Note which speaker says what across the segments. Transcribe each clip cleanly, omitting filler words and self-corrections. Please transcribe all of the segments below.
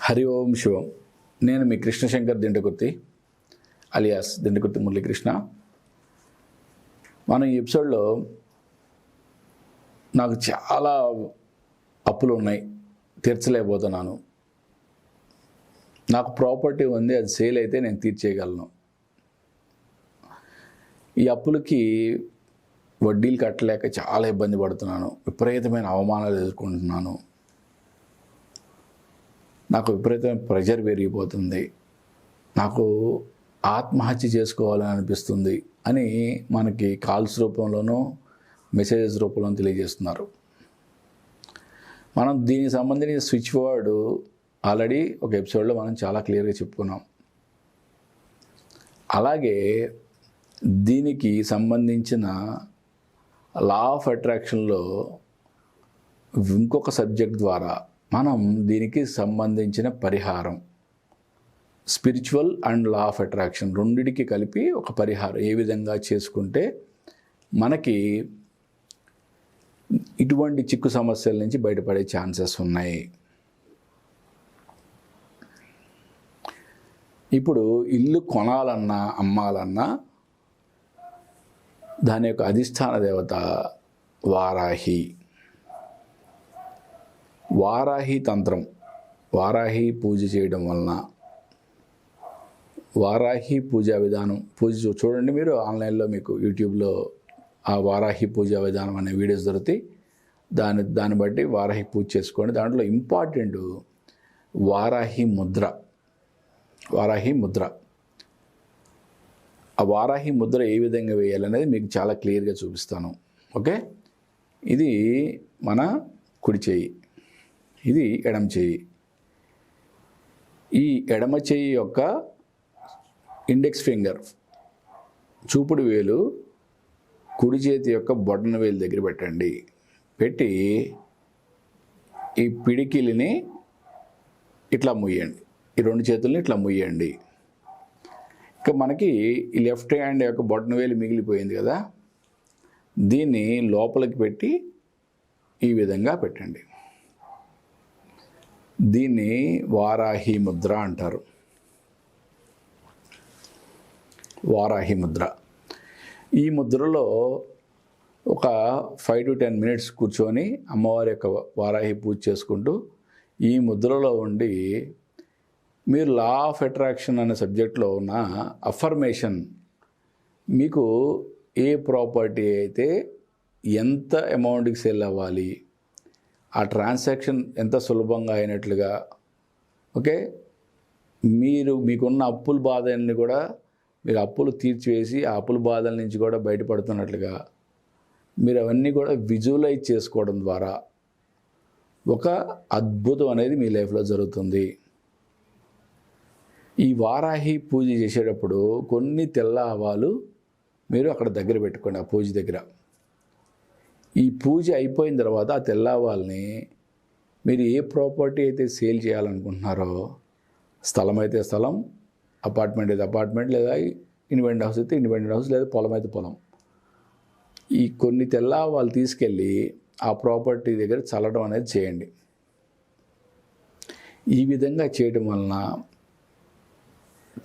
Speaker 1: హరి ఓం శివం. నేను మీ కృష్ణశంకర్ దింటకుర్తి అలియాస్ దింటకుర్తి మురళీ కృష్ణ. మనం ఈ ఎపిసోడ్లో నాకు చాలా అప్పులు ఉన్నాయి, తీర్చలేకపోతున్నాను. నాకు ప్రాపర్టీ ఉంది, అది సేల్ అయితే నేను తీర్చేయగలను. ఈ అప్పులకి వడ్డీలు కట్టలేక చాలా ఇబ్బంది పడుతున్నాను. విపరీతమైన అవమానాలు ఎదుర్కొంటున్నాను. నాకు విపరీతమైన ప్రెషర్ పెరిగిపోతుంది. నాకు ఆత్మహత్య చేసుకోవాలని అనిపిస్తుంది అని మనకి కాల్స్ రూపంలోనూ మెసేజెస్ రూపంలో తెలియజేస్తున్నారు. మనం దీనికి సంబంధించిన స్విచ్ వర్డ్ ఆల్రెడీ ఒక ఎపిసోడ్లో మనం చాలా క్లియర్గా చెప్పుకున్నాం. అలాగే దీనికి సంబంధించిన లా ఆఫ్ అట్రాక్షన్లో ఇంకొక సబ్జెక్ట్ ద్వారా మనం దీనికి సంబంధించిన పరిహారం, spiritual and law of attraction రెండిటికి కలిపి ఒక పరిహారం ఏ విధంగా చేసుకుంటే మనకి ఇటువంటి చిక్కు సమస్యల నుంచి బయటపడే ఛాన్సెస్ ఉన్నాయి. ఇప్పుడు ఇల్లు కొనాలన్నా అమ్మాలన్నా దాని యొక్క అధిష్టాన దేవత వారాహి. వారాహి తంత్రం, వారాహి పూజ చేయడం వలన, వారాహి పూజా విధానం చూడండి మీరు ఆన్లైన్లో, మీకు యూట్యూబ్లో ఆ వారాహి పూజా విధానం అనే వీడియోస్ దొరుకుతాయి. దాన్ని బట్టి వారాహి పూజ చేసుకోండి. దాంట్లో ఇంపార్టెంట్ వారాహి ముద్ర. వారాహి ముద్ర, ఆ వారాహి ముద్ర ఏ విధంగా వేయాలనేది మీకు చాలా క్లియర్గా చూపిస్తాను. ఓకే, ఇది మన కుడి చేయి, ఇది ఎడమ చేయి. ఈ ఎడమ చేయి యొక్క ఇండెక్స్ ఫింగర్, చూపుడు వేలు కుడి చేతి యొక్క బొటన వేలు దగ్గర పెట్టండి. పెట్టి ఈ పిడికిలిని ఇట్లా ముయ్యండి, ఈ రెండు చేతుల్ని ఇట్లా ముయ్యండి. ఇక మనకి ఈ లెఫ్ట్ హ్యాండ్ యొక్క బొటన వేలు మిగిలిపోయింది కదా, దీన్ని లోపలికి పెట్టి ఈ విధంగా పెట్టండి. దీన్ని వారాహి ముద్ర అంటారు. వారాహి ముద్ర. ఈ ముద్రలో ఒక 5 to 10 minutes కూర్చొని అమ్మవారి యొక్క వారాహి పూజ చేసుకుంటూ ఈ ముద్రలో ఉండి మీరు లా ఆఫ్ అట్రాక్షన్ అనే సబ్జెక్ట్లో ఉన్న అఫర్మేషన్, మీకు ఏ ప్రాపర్టీ అయితే ఎంత అమౌంట్కి సేల్ అవ్వాలి, ఆ ట్రాన్సాక్షన్ ఎంత సులభంగా అయినట్లుగా, ఓకే, మీకున్న అప్పుల బాధల్ని కూడా మీరు అప్పులు తీర్చివేసి ఆ అప్పుల బాధల నుంచి కూడా బయటపడుతున్నట్లుగా మీరు అవన్నీ కూడా విజువలైజ్ చేసుకోవడం ద్వారా ఒక అద్భుతం అనేది మీ లైఫ్లో జరుగుతుంది. ఈ వారాహి పూజ చేసేటప్పుడు కొన్ని తెల్ల ఆవాలు మీరు అక్కడ దగ్గర పెట్టుకోండి, ఆ పూజ దగ్గర. ఈ పూజ అయిపోయిన తర్వాత ఆ తెల్ల ఆవాల్ని మీరు ఏ ప్రాపర్టీ అయితే సేల్ చేయాలనుకుంటున్నారో, స్థలం అయితే స్థలం, అపార్ట్మెంట్ అయితే అపార్ట్మెంట్, లేదా ఇండిపెండెంట్ హౌస్ అయితే ఇండిపెండెంట్ హౌస్, లేదా పొలం అయితే పొలం, ఈ కొన్ని తెల్ల ఆవాలు తీసుకెళ్ళి ఆ ప్రాపర్టీ దగ్గర చల్లడం అనేది చేయండి. ఈ విధంగా చేయడం వలన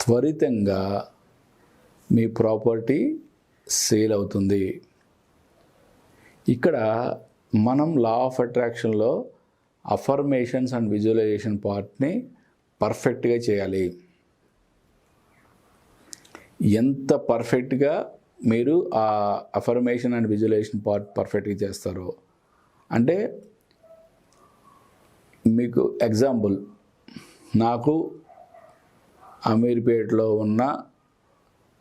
Speaker 1: త్వరితంగా మీ ప్రాపర్టీ సేల్ అవుతుంది. ఇక్కడ మనం లా ఆఫ్ అట్రాక్షన్లో అఫర్మేషన్స్ అండ్ విజువలైజేషన్ పార్ట్ని పర్ఫెక్ట్గా చేయాలి. ఎంత పర్ఫెక్ట్గా మీరు ఆ అఫర్మేషన్ అండ్ విజువలైజేషన్ పార్ట్ పర్ఫెక్ట్గా చేస్తారో, అంటే మీకు ఎగ్జాంపుల్, నాకు అమీర్పేటలో ఉన్న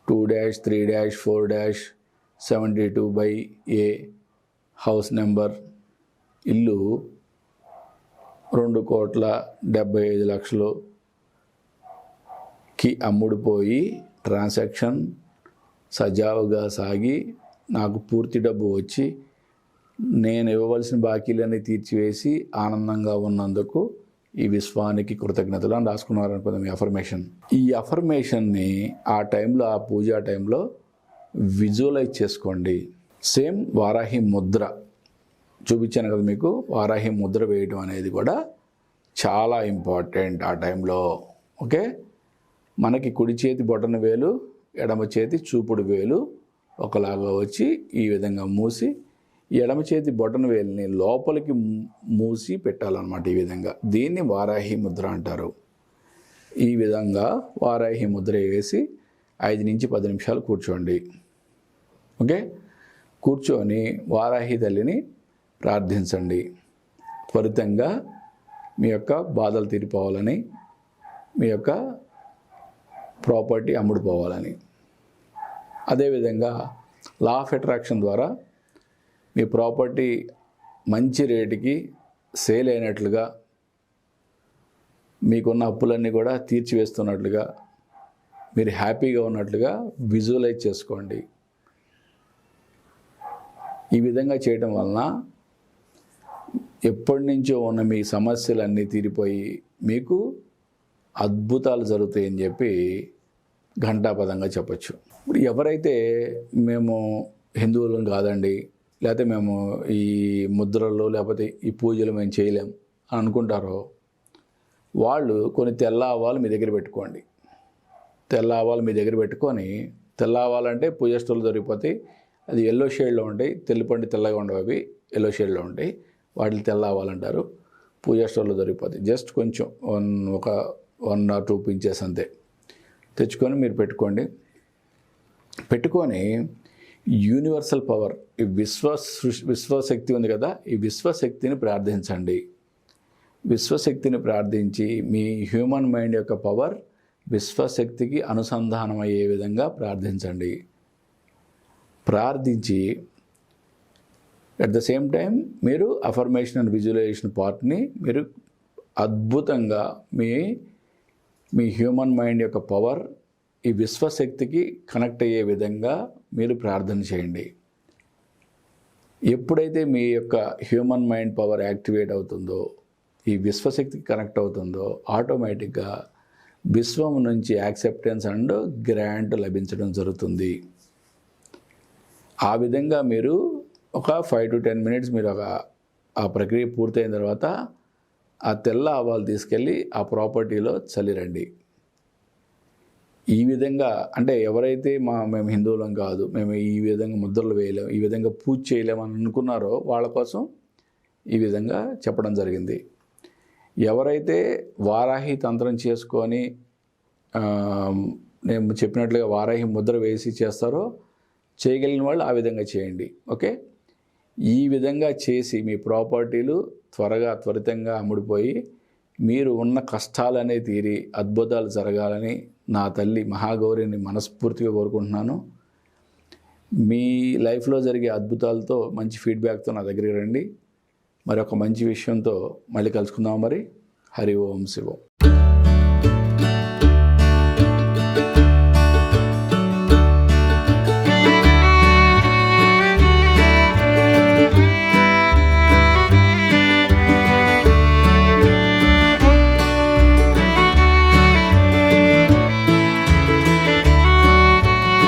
Speaker 1: 2-3-4-72/A హౌస్ నెంబర్ ఇల్లు 2,75,00,000కి అమ్ముడుపోయి ట్రాన్సాక్షన్ సజావుగా సాగి నాకు పూర్తి డబ్బు వచ్చి నేను ఇవ్వవలసిన బాకీలన్నీ తీర్చివేసి ఆనందంగా ఉన్నందుకు ఈ విశ్వానికి కృతజ్ఞతలు అని రాసుకున్నారనుకుందాం ఈ అఫర్మేషన్. ఈ అఫర్మేషన్ని ఆ టైంలో, ఆ పూజా టైంలో విజువలైజ్ చేసుకోండి. సేమ్ వారాహి ముద్ర చూపించాను కదా మీకు, వారాహి ముద్ర వేయడం అనేది కూడా చాలా ఇంపార్టెంట్ ఆ టైంలో. ఓకే, మనకి కుడి చేతి బొటన వేలు, ఎడమ చేతి చూపుడు వేలు ఒకలాగా వచ్చి ఈ విధంగా మూసి, ఎడమ చేతి బొటన వేలుని లోపలికి మూసి పెట్టాలన్నమాట. ఈ విధంగా దీన్ని వారాహి ముద్ర అంటారు. ఈ విధంగా వారాహి ముద్ర వేసి 5 నుంచి 10 నిమిషాలు కూర్చోండి. ఓకే, కూర్చొని వారాహి తల్లిని ప్రార్థించండి. త్వరితంగా మీ యొక్క బాధలు తీరిపోవాలని, మీ యొక్క ప్రాపర్టీ అమ్ముడుపోవాలని. అదేవిధంగా లా ఆఫ్ అట్రాక్షన్ ద్వారా మీ ప్రాపర్టీ మంచి రేటుకి సేల్ అయినట్లుగా, మీకున్న అప్పులన్నీ కూడా తీర్చివేస్తున్నట్లుగా, మీరు హ్యాపీగా ఉన్నట్లుగా విజువలైజ్ చేసుకోండి. ఈ విధంగా చేయడం వలన ఎప్పటి నుంచో ఉన్న మీ సమస్యలన్నీ తీరిపోయి మీకు అద్భుతాలు జరుగుతాయని చెప్పి ఘంటాపదంగా చెప్పచ్చు. ఇప్పుడు ఎవరైతే మేము హిందువులం కాదండి, లేకపోతే మేము ఈ ముద్రలు లేకపోతే ఈ పూజలు మేము చేయలేం అని అనుకుంటారో వాళ్ళు కొన్ని తెల్ల ఆవాలు మీ దగ్గర పెట్టుకోండి. తెల్ల ఆవాలు మీ దగ్గర పెట్టుకొని, తెల్ల ఆవాలంటే పూజ స్టోర్లో దొరికిపోతాయి. అది ఎల్లో షేడ్లో ఉంటాయి, తెల్లపండి తెల్లగా ఉండవు, అవి ఎల్లో షేడ్లో ఉంటాయి. వాటిని తెల్ల ఆవాలంటారు. పూజ స్టోర్లో దొరికిపోతాయి. జస్ట్ కొంచెం 1 or 2 pinches అంతే తెచ్చుకొని మీరు పెట్టుకోండి. పెట్టుకొని యూనివర్సల్ పవర్, ఈ విశ్వశక్తి ఉంది కదా, ఈ విశ్వశక్తిని ప్రార్థించండి. విశ్వశక్తిని ప్రార్థించి మీ హ్యూమన్ మైండ్ యొక్క పవర్ విశ్వశక్తికి అనుసంధానం అయ్యే విధంగా ప్రార్థించండి. ప్రార్థించి అట్ ద సేమ్ టైం మీరు అఫర్మేషన్ అండ్ విజువలైజేషన్ పార్ట్ని మీరు అద్భుతంగా మీ హ్యూమన్ మైండ్ యొక్క పవర్ ఈ విశ్వశక్తికి కనెక్ట్ అయ్యే విధంగా మీరు ప్రార్థన చేయండి. ఎప్పుడైతే మీ యొక్క హ్యూమన్ మైండ్ పవర్ యాక్టివేట్ అవుతుందో, ఈ విశ్వశక్తికి కనెక్ట్ అవుతుందో, ఆటోమేటిక్గా విశ్వం నుంచి యాక్సెప్టెన్స్ అండ్ గ్రాంట్ లభించడం జరుగుతుంది. ఆ విధంగా మీరు ఒక 5 to 10 minutes మీరు ఆ ప్రక్రియ పూర్తయిన తర్వాత ఆ తెల్ల ఆవాలు తీసుకెళ్ళి ఆ ప్రాపర్టీలో చల్లిరండి. ఈ విధంగా అంటే ఎవరైతే మేము హిందువులం కాదు, మేము ఈ విధంగా ముద్రలు వేయలేం, ఈ విధంగా పూజ చేయలేమని అనుకున్నారో వాళ్ళ కోసం ఈ విధంగా చెప్పడం జరిగింది. ఎవరైతే వారాహి తంత్రం చేసుకొని నేను చెప్పినట్లుగా వారాహి ముద్ర వేసి చేస్తారో, చేయగలిగిన వాళ్ళు ఆ విధంగా చేయండి. ఓకే, ఈ విధంగా చేసి మీ ప్రాపర్టీలు త్వరితంగా అమ్ముడిపోయి మీరు ఉన్న కష్టాలనే తీరి అద్భుతాలు జరగాలని నా తల్లి మహాగౌరిని మనస్ఫూర్తిగా కోరుకుంటున్నాను. మీ లైఫ్లో జరిగే అద్భుతాలతో మంచి ఫీడ్బ్యాక్తో నా దగ్గరికి రండి. మరొక మంచి విషయంతో మళ్ళీ కలుసుకుందాం. మరి హరి ఓం శివం.